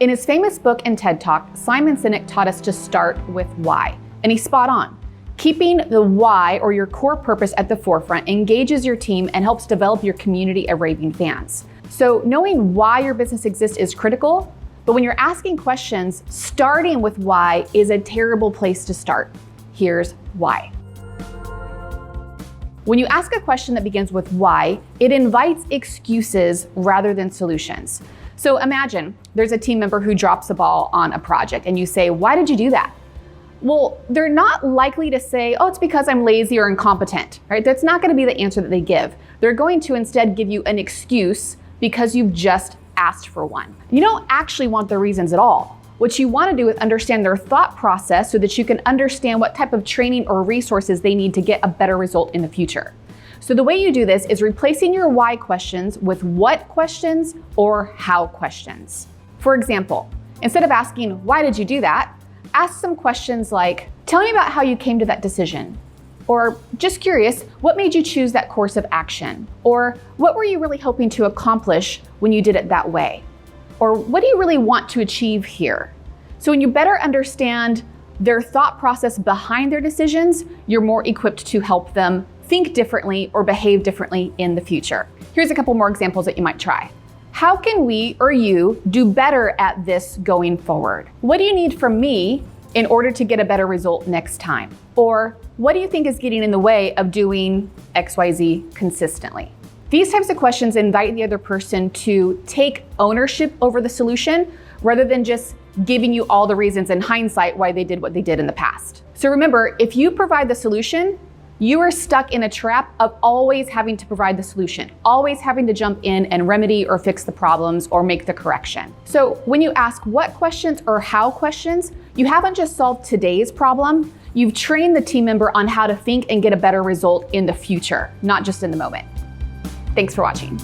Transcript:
In his famous book and TED Talk, Simon Sinek taught us to start with why, and he's spot on. Keeping the why, or your core purpose, at the forefront engages your team and helps develop your community of raving fans. So knowing why your business exists is critical, but when you're asking questions, starting with why is a terrible place to start. Here's why. When you ask a question that begins with why, it invites excuses rather than solutions. So imagine there's a team member who drops the ball on a project and you say, "Why did you do that?" Well, they're not likely to say, "Oh, it's because I'm lazy or incompetent," right? That's not going to be the answer that they give. They're going to instead give you an excuse because you've just asked for one. You don't actually want the reasons at all. What you want to do is understand their thought process so that you can understand what type of training or resources they need to get a better result in the future. So the way you do this is replacing your why questions with what questions or how questions. For example, instead of asking, "Why did you do that?" ask some questions like, "Tell me about how you came to that decision." Or, "Just curious, what made you choose that course of action?" Or, "What were you really hoping to accomplish when you did it that way?" Or, "What do you really want to achieve here?" So when you better understand their thought process behind their decisions, you're more equipped to help them think differently or behave differently in the future. Here's a couple more examples that you might try. How can we or you do better at this going forward? What do you need from me in order to get a better result next time? Or what do you think is getting in the way of doing XYZ consistently? These types of questions invite the other person to take ownership over the solution rather than just giving you all the reasons in hindsight why they did what they did in the past. So remember, if you provide the solution, you are stuck in a trap of always having to provide the solution, always having to jump in and remedy or fix the problems or make the correction. So when you ask what questions or how questions, you haven't just solved today's problem, you've trained the team member on how to think and get a better result in the future, not just in the moment. Thanks for watching.